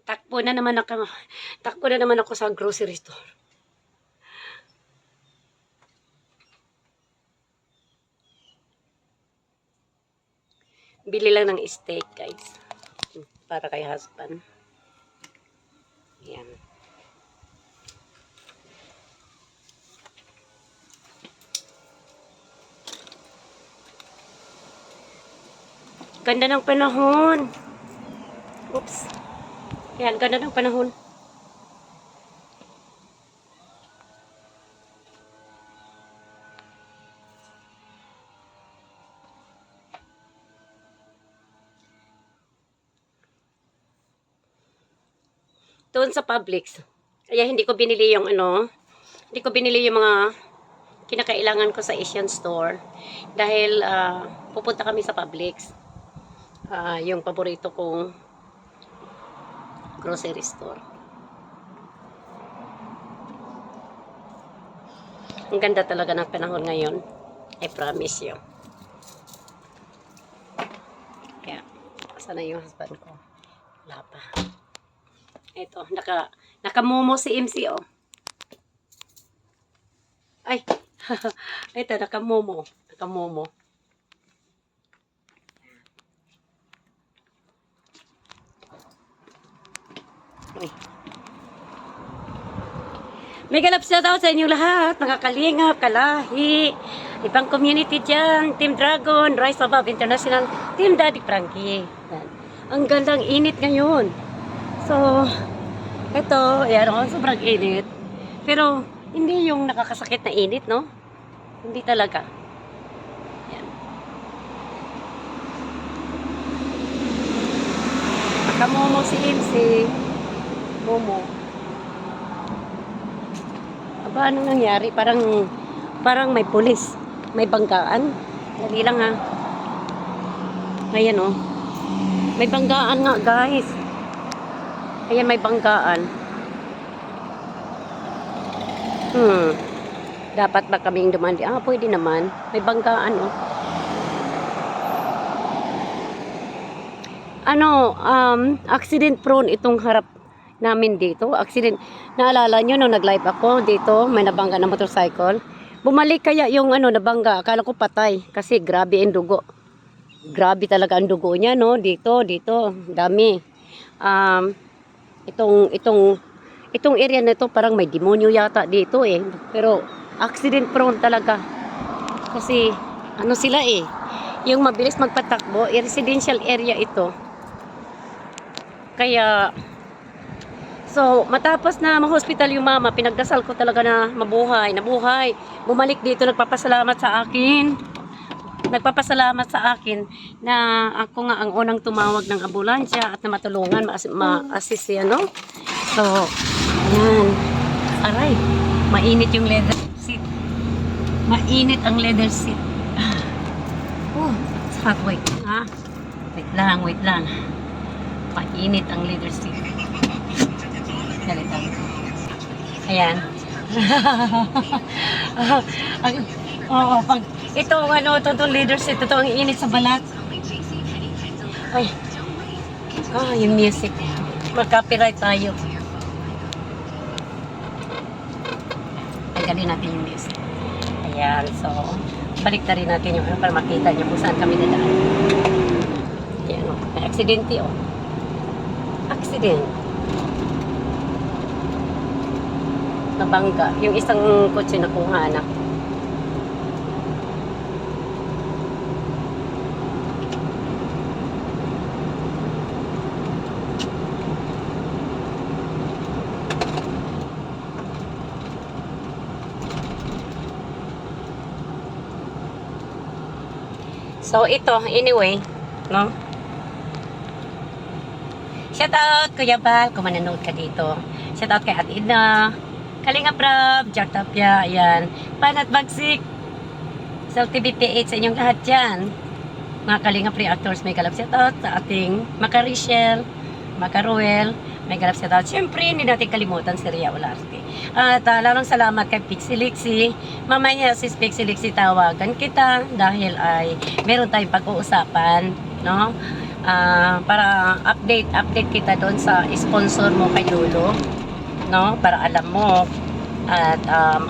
Takbo na naman ako sa grocery store. Bili lang ng steak, guys. Para kay husband. Yan. Ganda ng panahon. Oops. Yan, ganda ng panahon. Doon sa Publix. Kaya hindi ko binili yung hindi ko binili yung mga kinakailangan ko sa Asian store. Dahil pupunta kami sa Publix. Yung paborito kong grocery store. Ang ganda talaga ng panahon ngayon. I promise you. Kaya, saan na yung husband ko? Wala pa. Ito, nakamomo si MC, oh. Ay, ito, nakamomo. Nakamomo. Uy. Mega love shoutout sa inyong lahat, mga kalingap, kalahi, ibang community dyan, Team Dragon, Rise Above International, Team Daddy Frankie. Yan. Ang gandang init ngayon. So, ito, yan o, sobrang init. Pero, hindi yung nakakasakit na init, no? Hindi talaga. Yan. Nakamomo si MC. Momo. Aba, anong nangyari? Parang may pulis. May banggaan. Dali lang, ha. Ayan, oh. May banggaan nga, guys. Ayan, may banggaan. Dapat ba kaming dumandi? Pwede naman. May banggaan, oh. Accident prone itong harap namin dito. Accident. Naalala nyo nung nag-live ako dito, may nabangga na motorcycle. Bumalik kaya yung nabangga. Akala ko patay kasi grabe ang dugo. Grabe talaga ang dugo niya, no? Dito, dami. Itong area na ito parang may demonyo yata dito eh. Pero accident prone talaga. Kasi sila eh. Yung mabilis magpatakbo, residential area ito. Kaya so, matapos na ma-hospital yung mama, pinagdasal ko talaga na nabuhay. Bumalik dito, nagpapasalamat sa akin na ako nga ang unang tumawag ng ambulansya at na matulungan, ma-assist siya, no? So, yan. Aray, mainit yung leather seat. Mainit ang leather seat. Oh, it's hot. Wait, ha? Wait lang. Mainit ang leather seat. Ayan. Pag itong leader set, ito ang init sa balat. Ay. Yung music. Mag-copyright tayo. Tanggalin natin yung music. Ayan, so balik na rin natin yung para makita nyo kung saan kami dadaan. Ayan, may aksidente, oh. Accident. Nabangga. Yung isang kotse nakuha na. So, ito, anyway, no? Shout out, Kuya Bal, kung mananood ka dito. Shout out kay Ate Ina, Kalinga Prab, Jack Tapia, ayan. Panat Bagsik, sa TVT8 sa inyong lahat dyan. Mga Kalinga Pre-Actors, may kalap shout out sa ating Maka Richelle, Maka Ruel, may kalap shout out. Siyempre, hindi natin kalimutan si Ria Olarte. At lalong salamat kay Pixie Lixie. Mamaya si Pixie Lixie tawagan kita dahil ay meron tayong pag-uusapan, no? para update kita doon sa sponsor mo kay Lolo, no? Para alam mo. At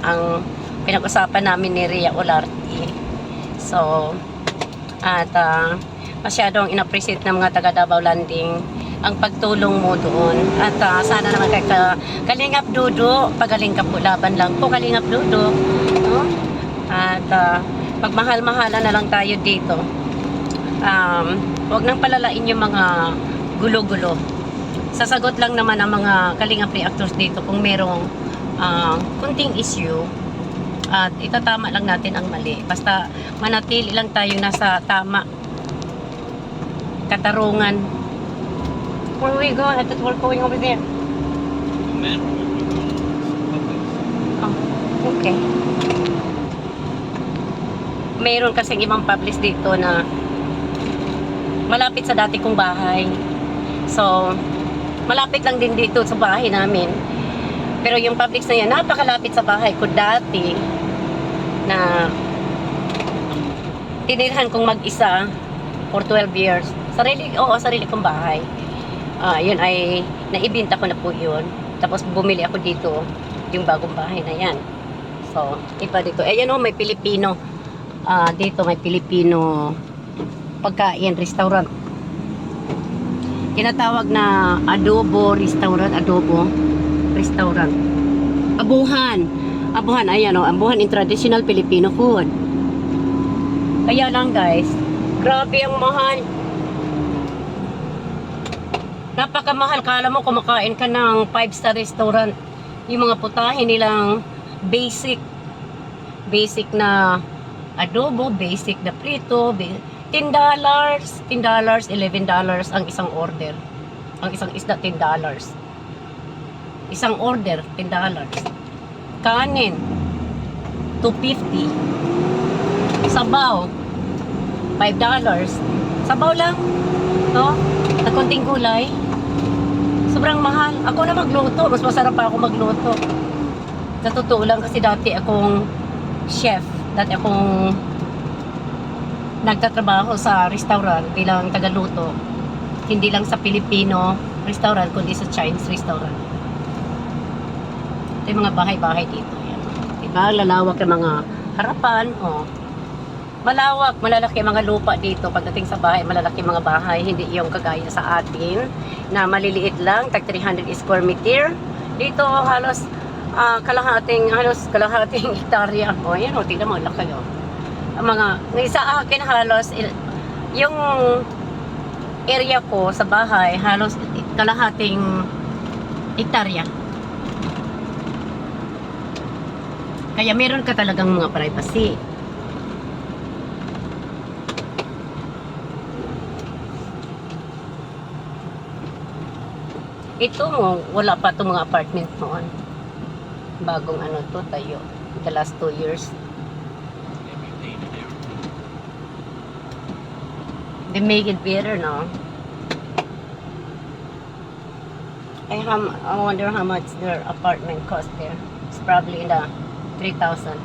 ang pinag-usapan namin ni Ria Olarte. So, at masyadong inappreciate ng mga taga Davao Landing ang pagtulong mo doon. At sana naman kay Kalingap Dudo, pagaling ka po, laban lang po Kalingap Dudo, no? At magmahal-mahala na lang tayo dito. Huwag nang palalain yung mga gulo-gulo. Sasagot lang naman ang mga Kalingap reactors dito kung merong kunting issue, at itatama lang natin ang mali. Basta manatili lang tayo nasa tama katarungan. Where we go? I thought we're going over there. Oh, okay. Mayroon kasing ibang publish dito na malapit sa dati kong bahay. So, malapit lang din dito sa bahay namin. Pero yung Publix na yan, napakalapit sa bahay ko dati na tinirhan kong mag-isa for 12 years. Sarili kong bahay. Yun ay, naibinta ko na po yun. Tapos bumili ako dito, yung bagong bahay na yan. So, iba dito. Ayan o, may Pilipino. Dito may Pilipino pagkain, restaurant. Tinatawag na adobo restaurant. Abuhan, ayan o, abuhan in traditional Filipino food. Kaya lang guys, grabe ang mahal. Napakamahal. Kala mo kumakain ka ng 5-star restaurant. Yung mga putahe nilang basic na adobo, basic na prito, $10, $11 ang isang order. Ang isang isda, $10. Isang order, $10. Kanin, $2.50. Sabaw, $5. Sabaw lang, no? Na konting gulay. Sobrang mahal. Ako na magluto. Mas masarap pa ako magluto. Sa totoo lang kasi dati akong chef. Dati akong nagtatrabaho sa restaurant bilang tagaluto. Hindi lang sa Filipino restaurant, kundi sa Chinese restaurant. Ito yung mga bahay-bahay dito. Yan. Diba? Lalawak yung mga harapan. Oh. Malawak, malalaki mga lupa dito. Pagdating sa bahay, malalaki mga bahay. Hindi yung kagaya sa atin na maliliit lang, tag 300 square meter. Dito halos kalahating hektarya. O yan o, tingnan mo, laki o. Sa akin halos, yung area ko sa bahay, halos kalahating hektarya. Kaya meron ka talagang mga privacy. Ito mo, wala pa itong mga apartment noon. Bagong ano to tayo. The last 2 years. They make it better, no? I wonder how much their apartment cost there. It's probably in the 3,000.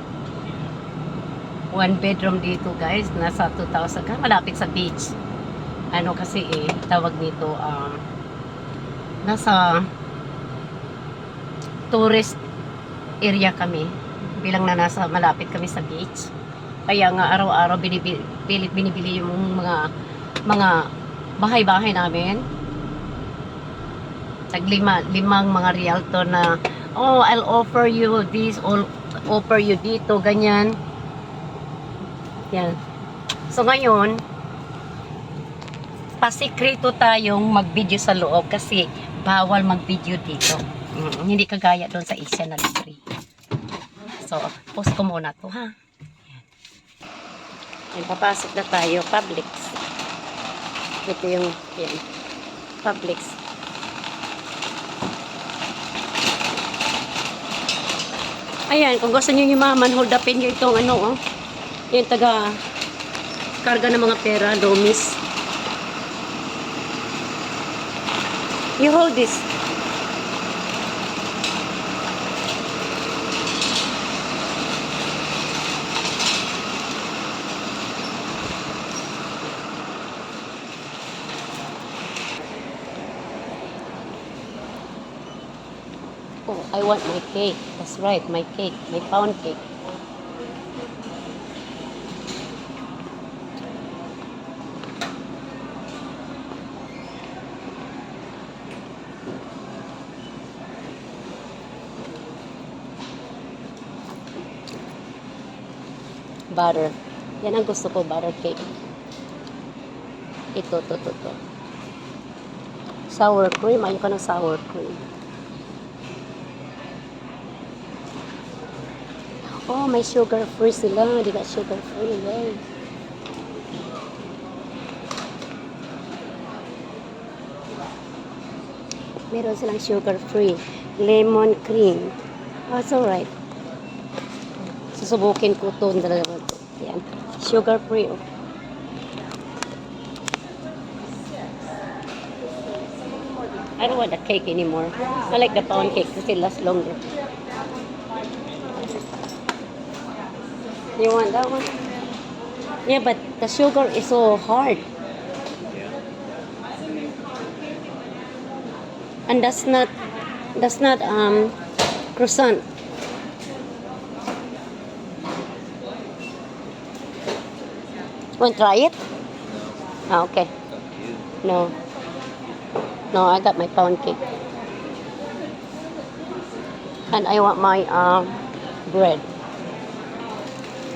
1 bedroom dito, guys. Nasa 2,000 ka. Malapit sa beach. Ano kasi tawag nito, nasa tourist area kami. Bilang na nasa malapit kami sa beach. Kaya nga araw-araw binibili yung mga bahay-bahay namin. Limang mga realtor na, oh, I'll offer you this, I'll offer you dito, ganyan. Yan. So ngayon, pasikreto tayong mag-video sa loob kasi bawal mag-video dito. Hindi kagaya doon sa Asia na libre. So, post ko muna to, ha? Yan, papasok na tayo. Publix. Ito yung yan, Publix. Ayan, kung gusto nyo yung maman, hold upin nyo itong ano, oh. Yung taga karga ng mga pera, Lomis. You hold this. Oh, I want my cake. That's right, my cake. My pound cake. Butter. Yan ang gusto ko, butter cake. Ito. Sour cream. Ayaw ko ng sour cream. Oh, may sugar free sila. Di ba sugar free? Yay. Meron silang sugar free. Lemon cream. Oh, it's alright. Susubukin ko ito. Yan. Sugar free. Oh. I don't want the cake anymore. I like the pound cake because it lasts longer. You want that one? Yeah, but the sugar is so hard. And that's not croissant. Want to try it? Ah, okay. No, I got my pound cake. And I want my bread.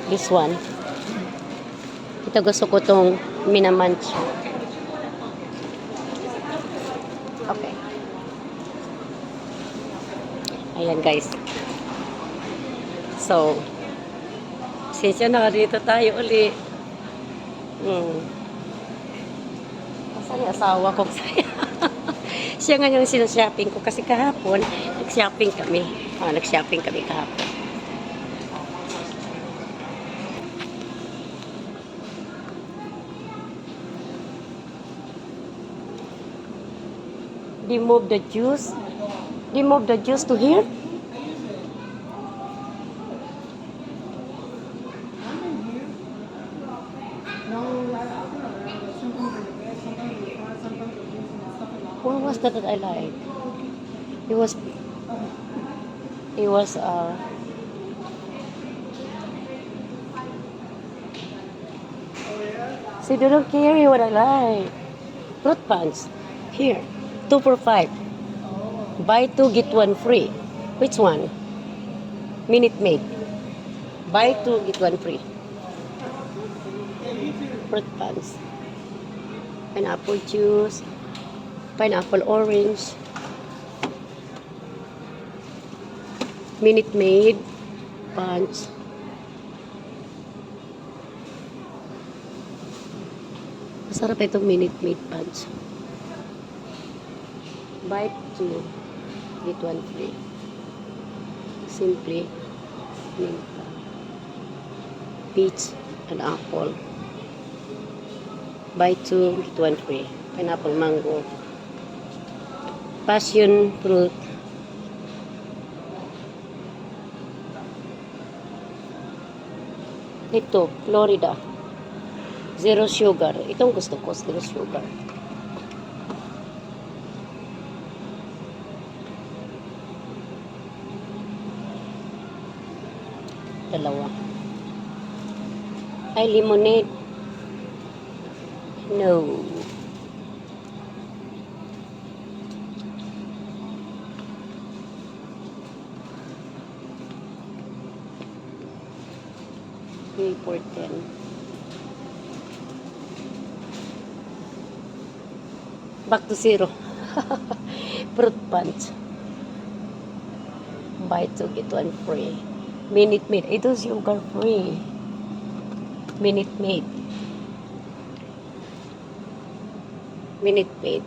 This one. Ito gusto ko tong minamanch. Okay. Ayan guys. So, sinsya na dito tayo uli. Saan yung asawa ko? Siya nga yung sinashopping ko kasi kahapon nag-shopping kami. Nag-shopping kami kahapon. They move the juice. They move the juice to here. What was that I like? It was see, they don't carry what I like. Fruit punch. Here. 2 for 5. Buy 2, get 1 free. Which one? Minute Maid. Buy 2, get 1 free. Fruit punch. Pineapple juice. Pineapple orange. Minute Maid. Punch. Masarap itong Minute Maid punch. Buy 2, get 1 free. Simply Minta. Peach and apple. Buy 2, get 1 free. Pineapple mango. Passion fruit. Ito, Florida. Zero sugar. Itong gusto ko, zero sugar. Dalawa. Ay, lemonade. No. Okay, for 10. Back to zero. Fruit punch. Buy 2, get 1 free. Minute Maid. Ito sugar free. Minute Maid. Minute Maid.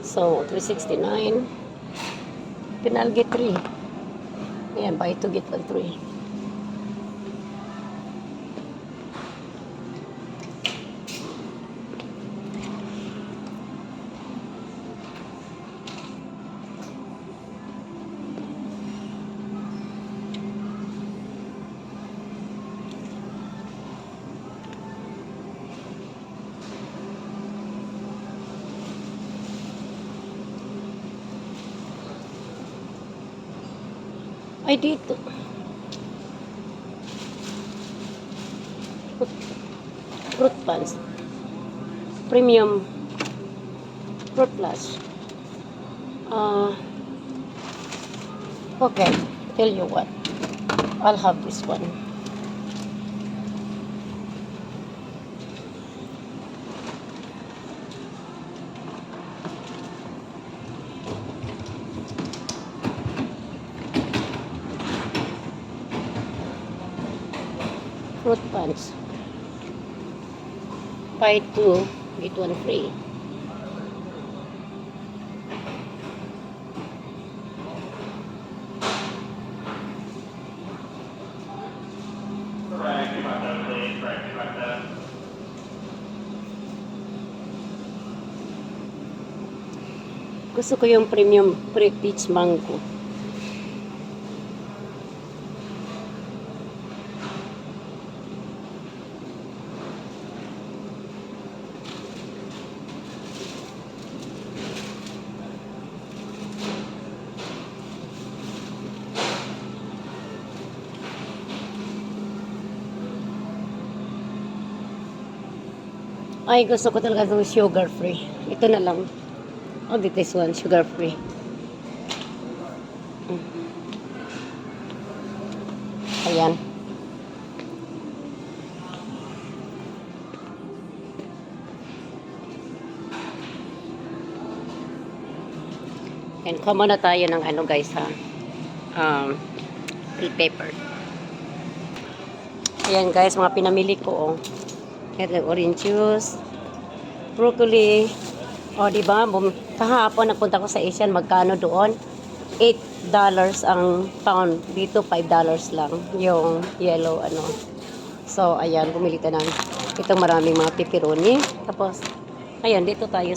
So, 369. Penalty 3. Ayan, buy 2, get 1 free. Ay, dito. Fruit punch. Premium fruit plus. Okay, tell you what. I'll have this one. Fruit punch. Buy two, get one free. Gusto ko yung premium peach mango. Ay, gusto ko talaga itong sugar free. Ito na lang. Oh, this one, sugar free. Ayan. And come na tayo ng ano guys ha. Bell pepper. Ayan guys, mga pinamili ko oh. Ito, orange juice, broccoli. O, diba? Kahapon nagpunta ko sa Asian, magkano doon? $8 ang pound. Dito, $5 lang. Yung yellow, ano. So, ayan, bumili tayo ng itong maraming mga pepperoni. Tapos, ayan, dito tayo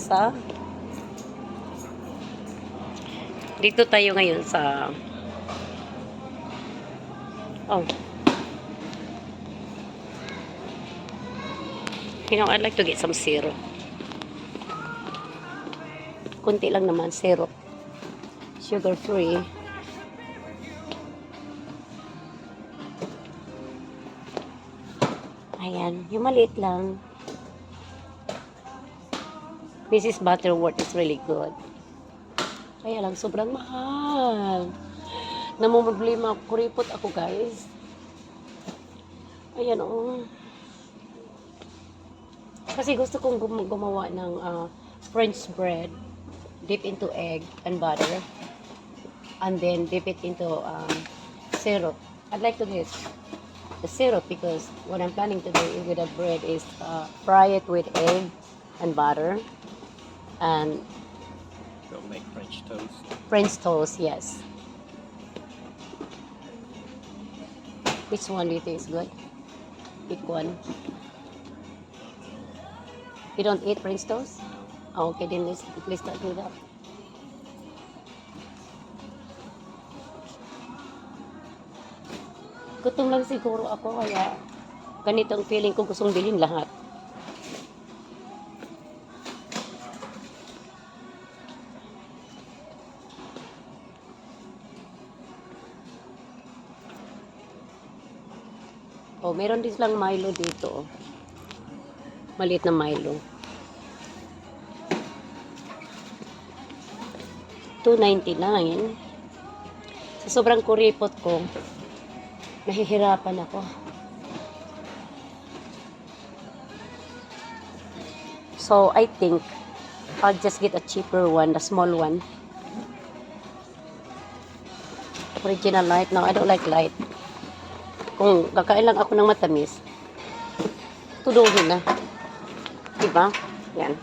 ngayon sa you know, I'd like to get some syrup. Kunti lang naman, syrup. Sugar free. Ayan, yung maliit lang. Mrs. Butterworth is really good. Kaya lang, sobrang mahal. Namumblema, kuripot ako guys. Ayan oh. Kasi gusto kong gumawa ng French bread, dip into egg and butter, and then dip it into syrup. I'd like to get the syrup because what I'm planning to do with the bread is fry it with egg and butter, and Don't make French toast. French toast, yes. Which one do you think is good? Pick one. You don't eat French toast? Oh, okay, then please start with that. Gutom lang siguro ako, kaya ganitong feeling ko gustong bilhin lahat. Oh, meron din lang Milo dito. Maliit na Milo. $2.99. Sa sobrang kuripot ko, nahihirapan ako. So, I think I'll just get a cheaper one, the small one. Original light. No, I don't like light. Kung kakain lang ako ng matamis, tuduhin na. Diba? Yan.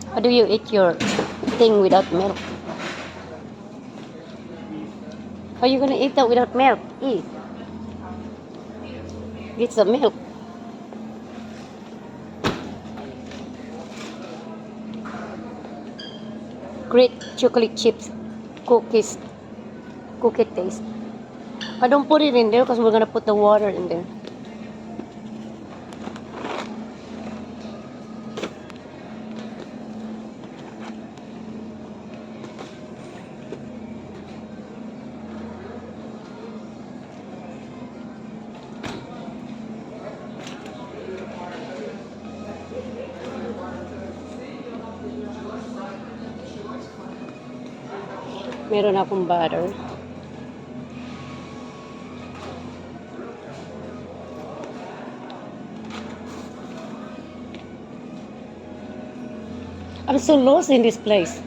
How do you eat your thing without milk? How are you gonna eat that without milk? Eat. Get some milk. Great chocolate chips, cookie taste. I don't put it in there because we're gonna put the water in there. Meron akong butter. I'm so lost in this place.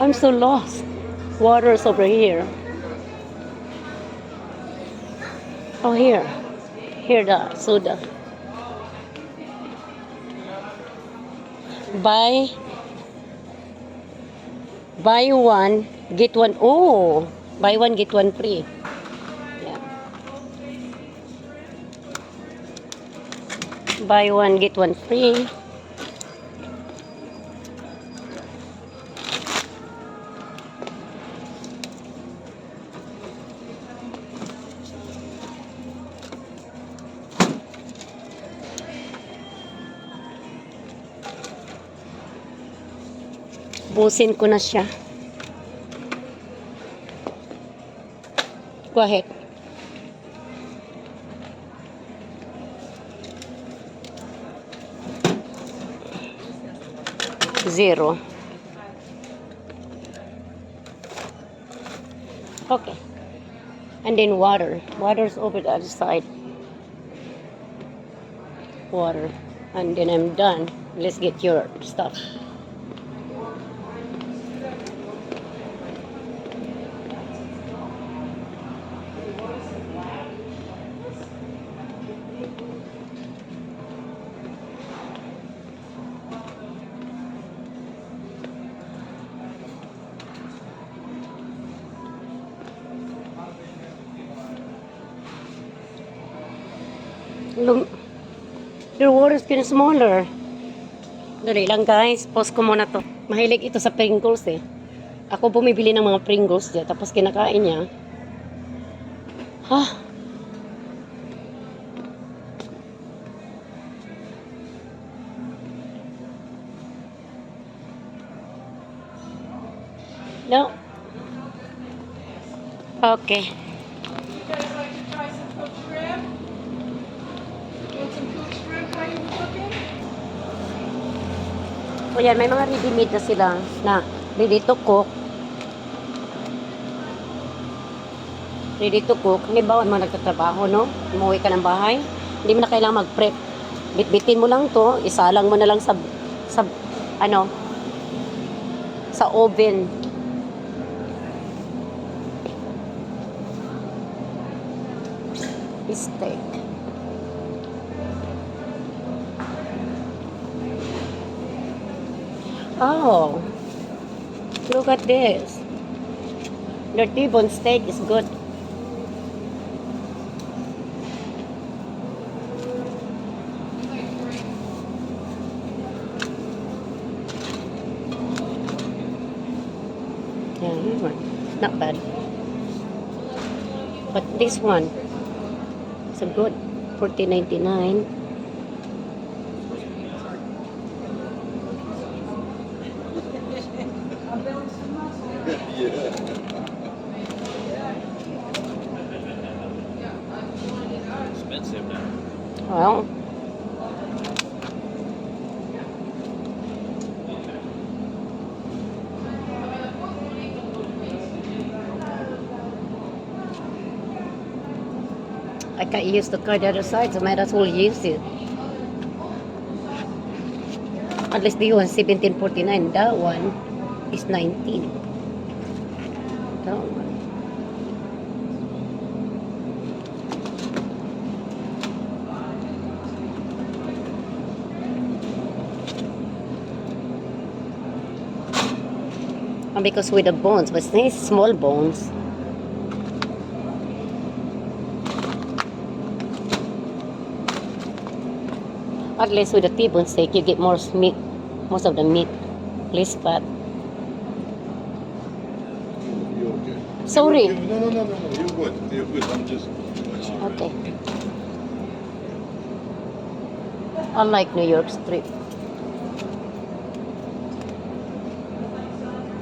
I'm so lost. Water's over here. Oh, here. Here the soda. Buy one, get one. Oh, buy one, get one free. Yeah. Buy one, get one free. Busin ko na siya. Go ahead. Zero. Okay. And then water. Water's over the other side. Water. And then I'm done. Let's get your stuff. The water is getting smaller. Dali lang guys, pause ko muna to. Mahilig ito sa Pringles eh. Ako bumibili ng mga Pringles dyan, tapos kinakain niya. Ha? No. Okay. You guys like to try some cooked shrimp? Want some cooked shrimp while you're cooking? O yan, may mga ready-made na sila na ready to cook. Ready to cook. Halimbawa mo nagtatrabaho, no? Umuwi ka ng bahay. Hindi mo na kailangan mag-prep. Bitbitin mo lang to, isalang mo na lang sa sa oven. Steak. Oh, look at this. The T-bone steak is good. Yeah, this one. Not bad. But this one, it's a good. $14.99. Expensive now. Well, I can't use the card the other side, so might as well use it. At least the one $17.49. That one is $19. That one. And because with the bones, but these small bones. At least with the T-bone steak, you get more meat, most of the meat, less fat. You're okay. Sorry. No. You're good. You're good. I'm just. Okay. I like New York strip.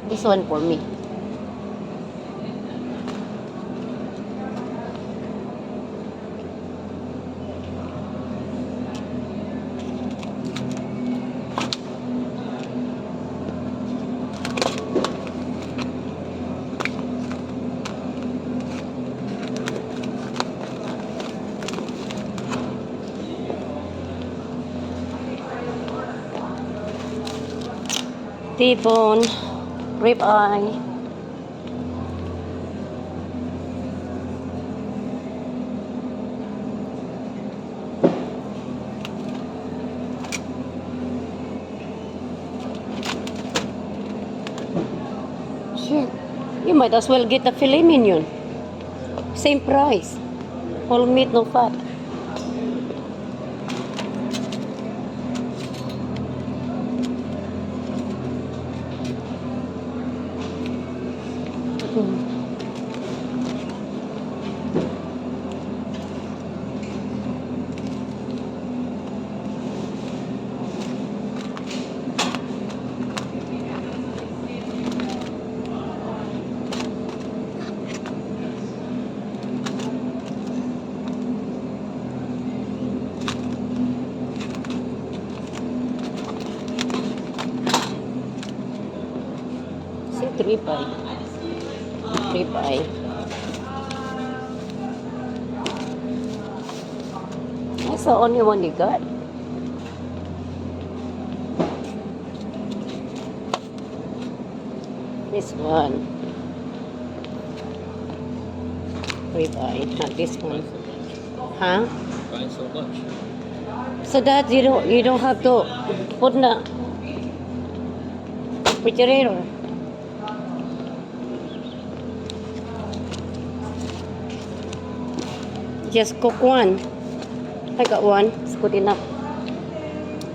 This one for me. T-bone, rib eye. Shit. You might as well get the filet mignon. Same price. Whole meat, no fat. Say 3 pie. 3 pie. That's the only one you got. This one. 3 pie, not this one. Huh? Buying so much. So that you don't have to put in the refrigerator. Just cook one. I got one. It's good enough.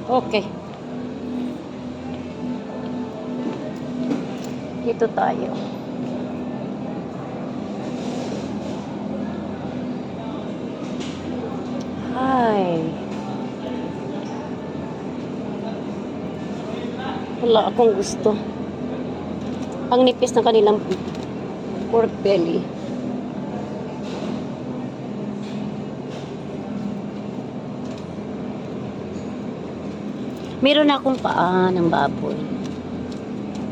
Okay. Dito tayo. Hi. Wala akong gusto. Ang nipis ng kanilang pork belly. Meron akong paa ng baboy.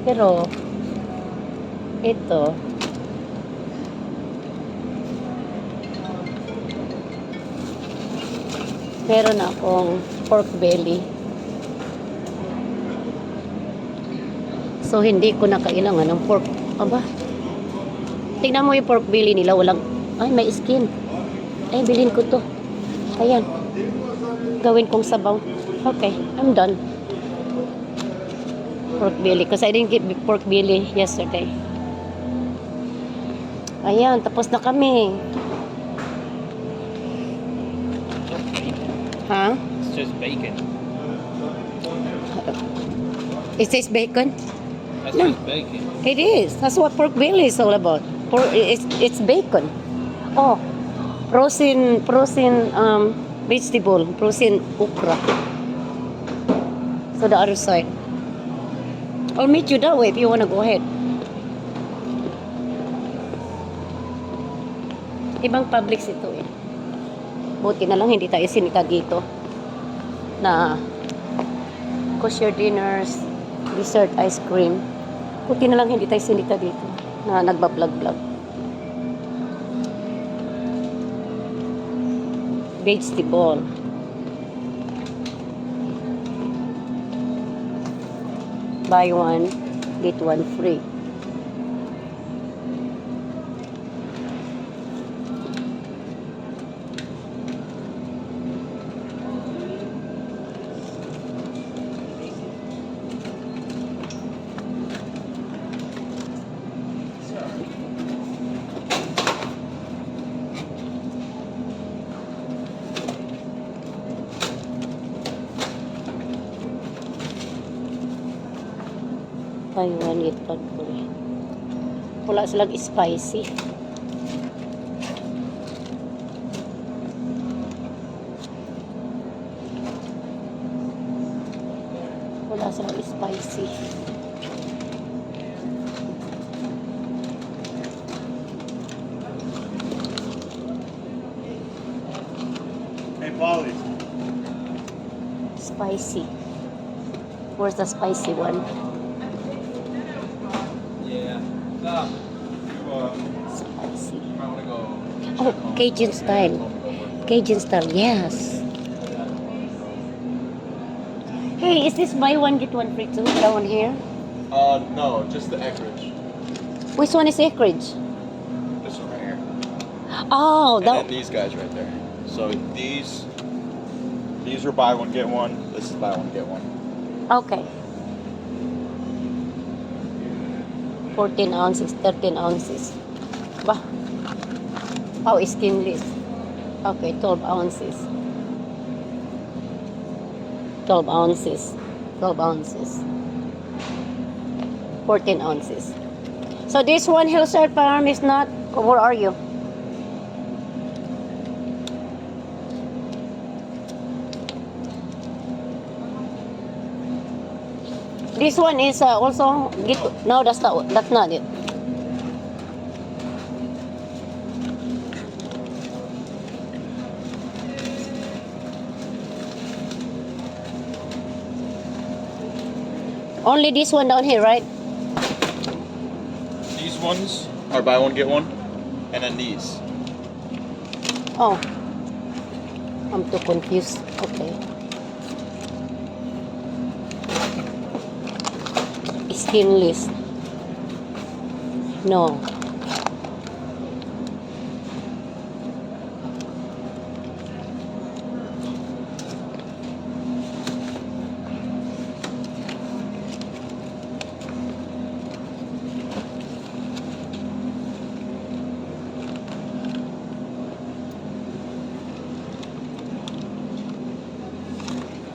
Pero, ito, meron akong pork belly. So, hindi ko na kailangan ng pork. Aba, tingnan mo yung pork belly nila. Walang, ay, may skin. Ay, bilhin ko to. Ayan. Gawin kong sabaw. Okay, I'm done. Pork belly. Because I didn't get pork belly yesterday. Ayan, tapos na kami. Ha? It's just bacon. It says bacon? That's No. just bacon. It is. That's what pork belly is all about. It's bacon. Oh, frozen vegetable, frozen okra. So the other side. I'll meet you that way if you wanna go ahead. Ibang Publix ito eh. Buti na lang hindi tayo sinika dito na kosher dinners, dessert ice cream. Buti na lang hindi tayo sinika dito na nagbablog-vlog. Vegetable. Buy one, get one free. Buy one, get one free. Wala silang spicy. Wala silang spicy. Hey, Polly. Spicy. Where's the spicy one? Yeah. Stop. Spicy. I want to go. Oh, Cajun style. Cajun style, yes. Hey, is this buy one get one free too down here? No, just the Eckridge. Which one is Acreage? This one right here. Oh, And then that. these guys right there. So these are buy one get one. This is buy one get one. Okay. 14 ounces, 13 ounces. Bah. Oh, skinless. Okay, 12 ounces. 12 ounces. 12 ounces. 14 ounces. So this one Hillside Farm is not. Where are you? This one is also. No, that's not it. Only this one down here, right? These ones are buy one get one, and then these. Oh, I'm too confused. Okay. Skinless. No.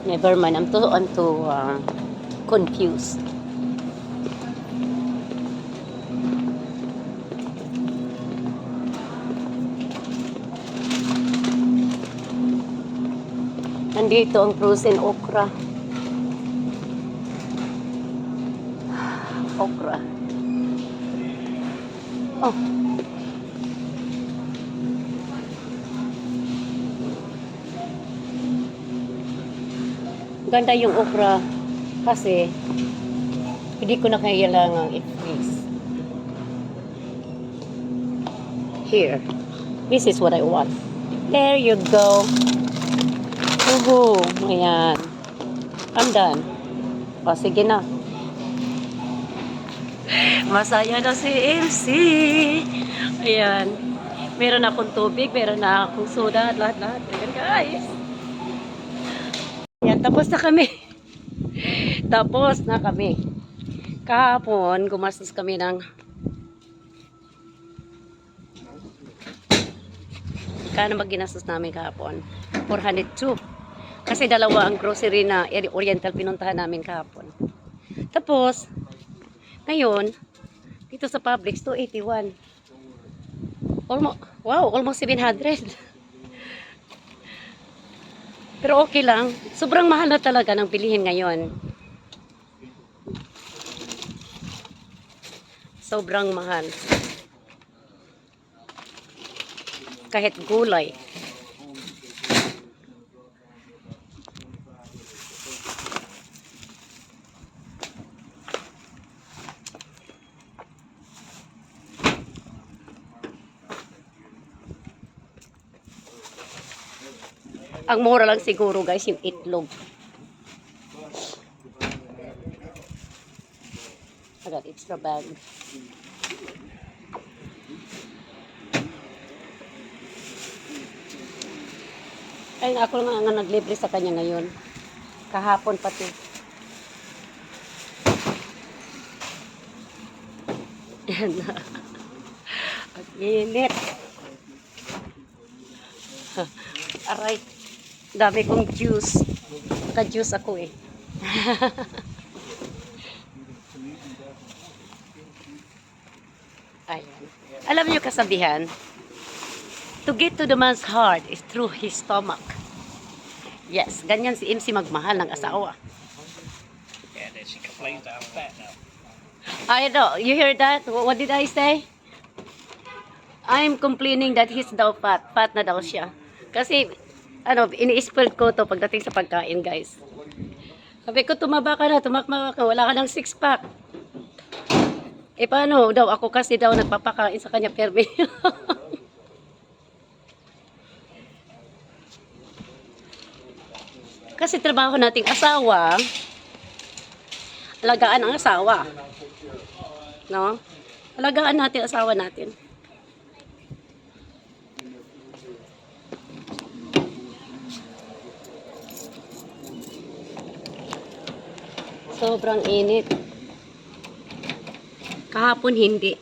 Never mind. I'm too confused. Nandito ang frozen okra. Okra. Oh. Ganda yung okra kasi hindi ko na kailangang i-freeze. Here. This is what I want. There you go. Uhu. Ayan. I'm done. O, sige na. Masaya na si MC. Ayan. Meron akong tubig, meron na akong soda at lahat-lahat. Ayan, guys. Ayan, tapos na kami. Tapos na kami. Kahapon, gumastos kami ng kano ba ginastos namin kahapon? 402. Kasi dalawa ang grocery na Oriental pinuntahan namin kahapon. Tapos, ngayon, dito sa Publix, 281. Almost 700. Pero okay lang. Sobrang mahal na talaga ng bilihin ngayon. Sobrang mahal. Kahit gulay. Ang mura lang siguro guys yung itlog. I got extra bag. Ay, ako lang nga naglibre sa kanya ngayon. Kahapon pati. Yan na. Ang init. Aray. Dami kong juice. Naka-juice ako eh. Ayan. Alam niyo kasabihan? To get to the man's heart is through his stomach. Yes, ganyan si MC magmahal ng asawa. Yeah, then she complains that I'm fat now. I know, you hear that? What did I say? I'm complaining that he's daw fat. Fat na daw siya. Kasi, ini-spoil ko to pagdating sa pagkain, guys. Sabi ko, tumaba ka na, tumakma ka, wala ka ng 6-pack. Eh, paano daw? Ako kasi daw nagpapakain sa kanya, permi. Kasi trabaho nating asawa, alagaan ang asawa. No? Alagaan natin ang asawa natin. Sobrang init. Kahapon hindi.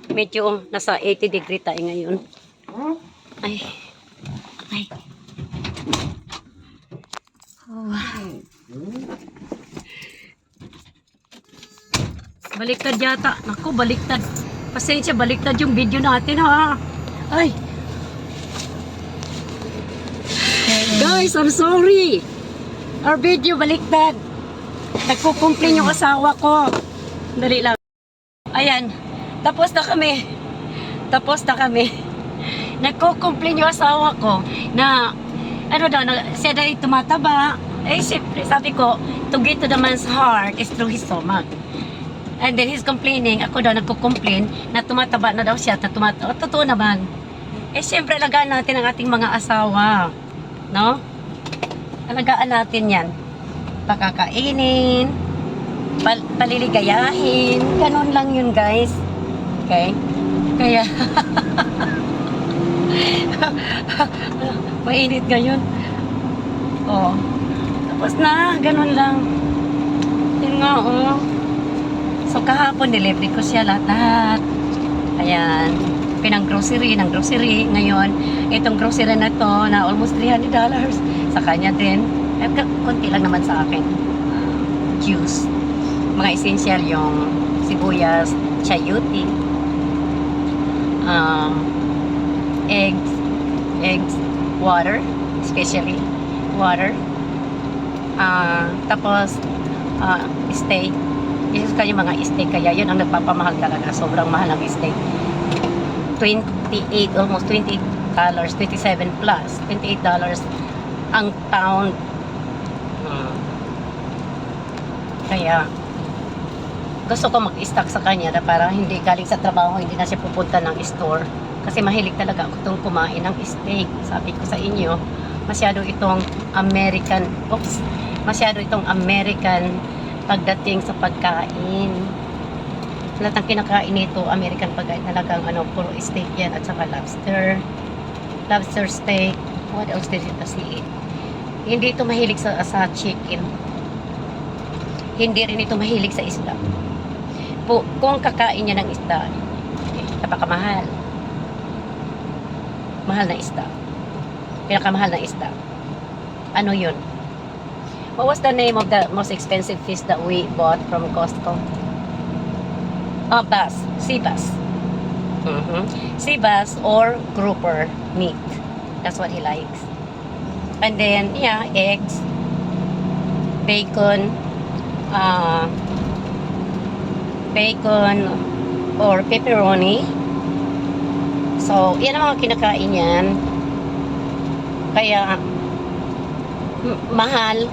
Medyo nasa 80 degree tayo ngayon. Ay. Ay. Oh. Baliktad yata. Naku, baliktad. Pasensya, baliktad yung video natin ha. Ay. Guys, I'm sorry. Our video baliktad. Nagkukumplain yung asawa ko. Dali lang. Ayan. Tapos na kami. Tapos na kami. Nagkukumplain yung asawa ko na ano daw, siya daw tumataba. Eh, siyempre, sabi ko, to get to the man's heart is through his stomach. And then he's complaining, ako daw nagko-complain na tumataba na daw siya, na tumataba. Totoo naman. Eh, siyempre, alagaan natin ang ating mga asawa. No? Alagaan natin yan. Pakakainin, paliligayahin, ganun lang yun, guys. Okay? Kaya, mainit ngayon. Oh. Tapos na, ganun lang. Yun nga, oh. So, kahapon, delivery ko siya lahat. Ayan. Pinang-grocery, ng grocery. Ngayon, itong grocery na to, na almost $300 sa kanya din. At konti lang naman sa akin. Juice. Mga essential yung sibuyas, chayote, eggs, water, especially water. Tapos, steak. Isus kayo mga steak, kaya yun ang nagpapamahal talaga. Sobrang mahal ang steak. 28, almost $28, 27 plus, $28 ang pound. Kaya, gusto ko mag-stock sa kanya na para hindi galing sa trabaho, hindi na siya pupunta ng store. Kasi mahilig talaga ako itong kumain ng steak. Sabi ko sa inyo, masyado itong American, masyado itong American pagdating sa pagkain. Lahat ng kinakain nito, American pagkain, talagang puro steak yan at saka lobster steak. What else did it eat? Hindi ito mahilig sa chicken. Hindi rin ito mahilig sa isda. Kung kakain niya ng isda, napakamahal. Mahal na isda. Pinakamahal na isda. Ano yun? What was the name of the most expensive fish that we bought from Costco? Bass. Sea bass. Sea bass or grouper meat. That's what he likes. And then, yeah, eggs, bacon or pepperoni. So, yan ang mga kinakain yan. Kaya, mahal,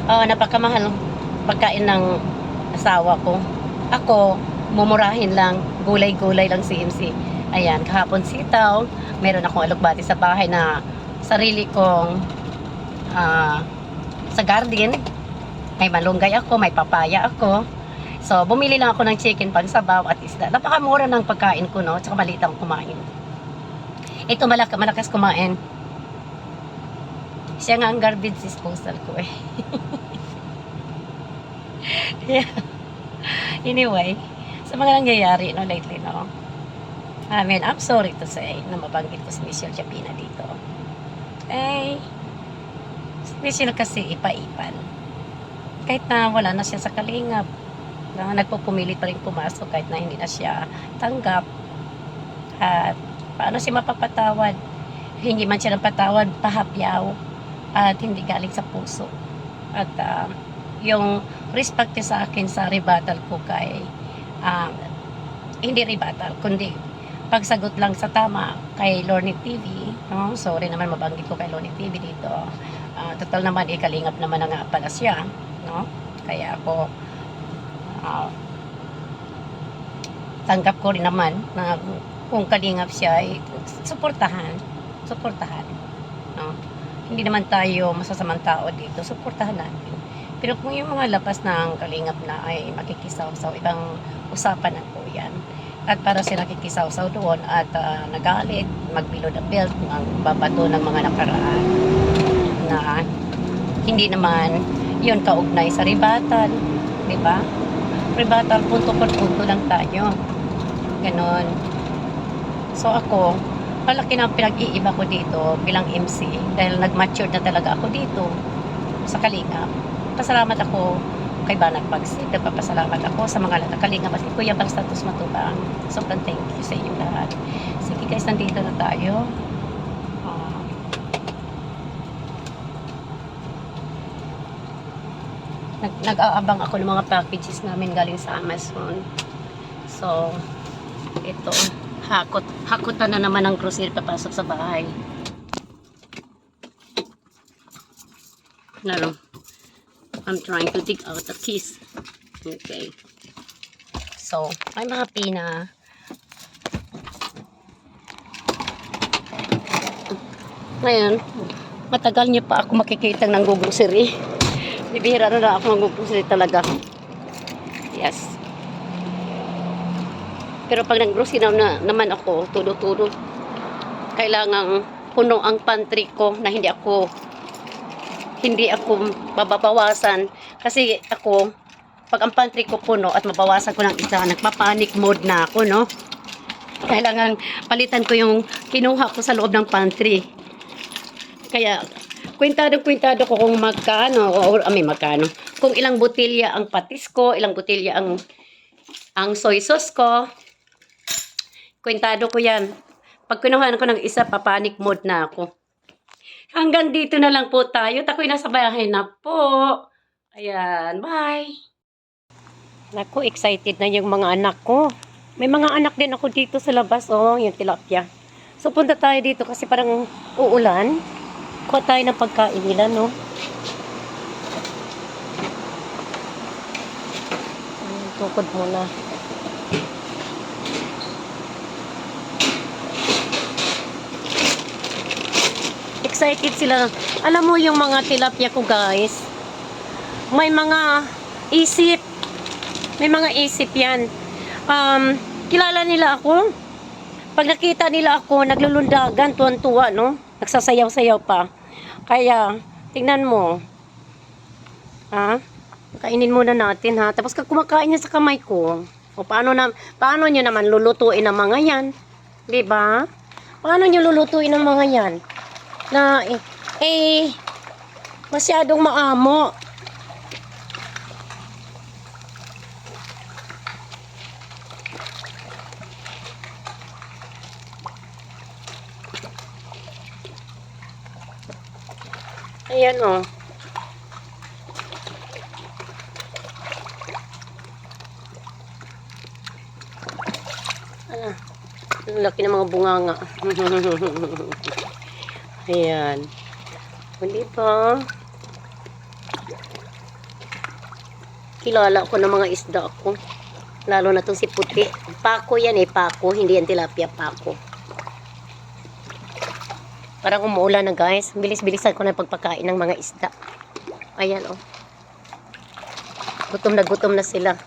napakamahal pagkain ng asawa ko. Ako, mumurahin lang, gulay-gulay lang CMC. Ayan, kahapon sitaw, meron akong alokbati sa bahay na sarili kong sa garden. May malunggay ako, may papaya ako. So, bumili lang ako ng chicken pang sabaw at isda. Napakamura ng pagkain ko, no? Tsaka maliit ang kumain. Ito malakas kumain. Siya nga ang garbage disposal ko eh. Yeah. Anyway, sa mga nangyayari, no, lately, no? I mean, I'm sorry to say na mabanggit ko si Michelle Chapina dito. Eh, Michelle kasi ipa-ipan. Kahit na wala na siya sa kalingap, na nagpupumilit pa rin pumasok kahit na hindi na siya tanggap. At paano siya mapapatawad? Hindi man siya ng patawad, pahapyaw at hindi galing sa puso. At yung respect niya sa akin sa rebuttal ko kay hindi rebuttal, kundi pagsagot lang sa tama kay Lorne TV, no? Sorry naman mabanggit ko kay Lorne TV dito. Total naman, kalingap naman na nga pala siya, no? Kaya ako tanggap ko rin naman na kung kalingap siya, suportahan, no? Hindi naman tayo masasamang tao dito, suportahan natin. Pero kung yung mga labas ng kalingap na ay makikisaw-saw, ibang usapan na po yan. At para sila nakikisaw-saw doon at nagalit, magbilo the belt, ang babato ng mga nakaraan na hindi naman yun kaugnay sa ribatan, di ba? Ribatan, punto por punto lang tayo. Ganon. So ako, malaki na ang pinag-iiba ko dito bilang MC dahil nag-mature na talaga ako dito sa Kalingap. Pasalamat ako kay Banat Pagsik. Nagpapasalamat ako sa mga Kalingap at Kuya Bang Status Matubang. Sobrang thank you sa inyong lahat. Sige guys, nandito na tayo. Nag-aabang ako ng mga packages namin galing sa Amazon. So, ito, hakutan na naman ang grocery papasok sa bahay. Lalo, I'm trying to dig out the keys. Okay. So, I'm happy na ngayon, matagal niyo pa ako makikita ng grocery. Bibihira na ako mag-grocery talaga. Yes. Pero pag nag-grocery na naman ako, tudo-tudo, kailangang puno ang pantry ko na hindi ako babawasan. Kasi ako, pag ang pantry ko puno at mabawasan ko ng isa, nagpa-panic mode na ako, no? Kailangan palitan ko yung kinuha ko sa loob ng pantry. Kaya, kwintado ko kung magkano, kung ilang botelya ang patis ko, ilang botelya ang soy sauce ko. Kwintado ko yan. Pag kinuhaan ko ng isa, papanik mode na ako. Hanggang dito na lang po tayo. Ako'y nasa bahay na po. Ayan, bye. Naku, excited na yung mga anak ko. May mga anak din ako dito sa labas, oh, yung tilapia. So, punta tayo dito kasi parang uulan. Kuha tayo ng pagkain nila, no? Tukod muna. Excited sila. Alam mo yung mga tilapia ko, guys. May mga isip. May mga isip yan. Kilala nila ako. Pag nakita nila ako, naglulundagan, tuwan-tuwa, no? Nagsasayaw-sayaw pa. Kaya, tingnan mo. Ha? Kainin muna natin, ha? Tapos kumakain niya sa kamay ko. O paano nyo naman lulutuin ang mga yan? 'Di ba? Paano nyo lulutuin ang mga yan? Na, masyadong maamo. Ayan, oh. Ang laki ng mga bunganga. Ayan. Hindi ba? Kilala ko ng mga isda ko. Lalo na itong si puti. Pako yan eh, pako. Hindi yan tilapia, pako. Parang umuulan na, guys. Bilis-bilisan ko na pagpakain ng mga isda. Ayan, oh. Gutom na sila.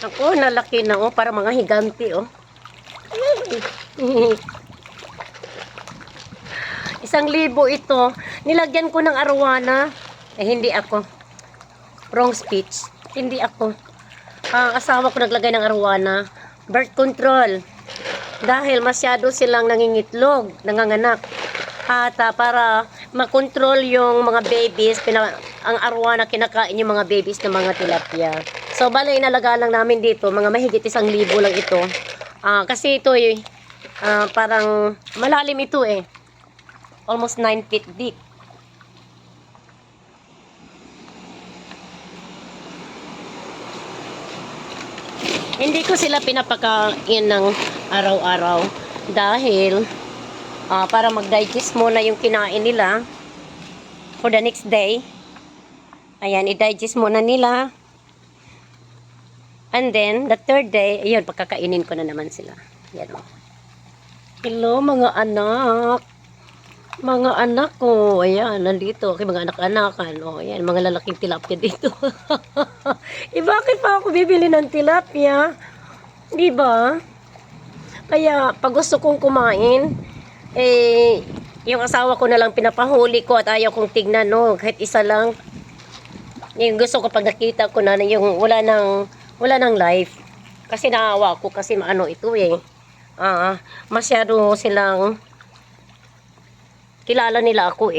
Ako, nalaki na, oh. Para mga higanti, oh. 1,000 ito. Nilagyan ko ng arwana. Hindi ako. Wrong speech. Hindi ako. Asawa ko naglagay ng arwana. Birth control. Dahil masyado silang nangingitlog, nanganganak. At para makontrol yung mga babies, ang arwana kinakain yung mga babies ng mga tilapia. So, bale, inalagaan lang namin dito. Mga mahigit 1,000 lang ito. Kasi ito, parang malalim ito, eh. Almost 9 feet deep. Hindi ko sila pinapakain ng araw-araw dahil para mag-digest muna yung kinain nila for the next day. Ayan, i-digest muna nila. And then, the third day, ayun, pagkakainin ko na naman sila. Ayan o. Hello, mga anak. Mga anak ko. Ayan, nandito. Okay, mga anak-anakan. O, ayan, mga lalaking tilapia dito. Bakit pa ako bibili ng tilapia? Diba? Kaya, pag gusto kong kumain, yung asawa ko na lang pinapahuli ko at ayaw kong tignan, no? Kahit isa lang. Yung gusto ko pag nakita ko na yung wala nang life. Kasi naawa ko kasi maano ito masyado silang kilala nila ako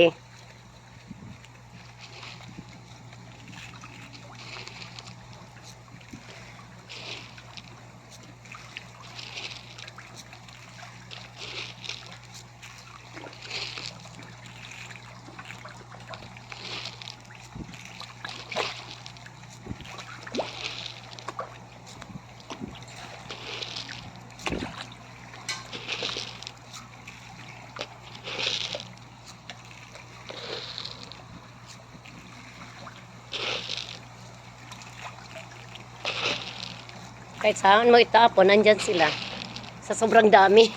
Kahit saan mo itapon, nandyan sila. Sa sobrang dami.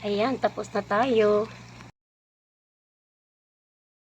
Ayan, tapos na tayo.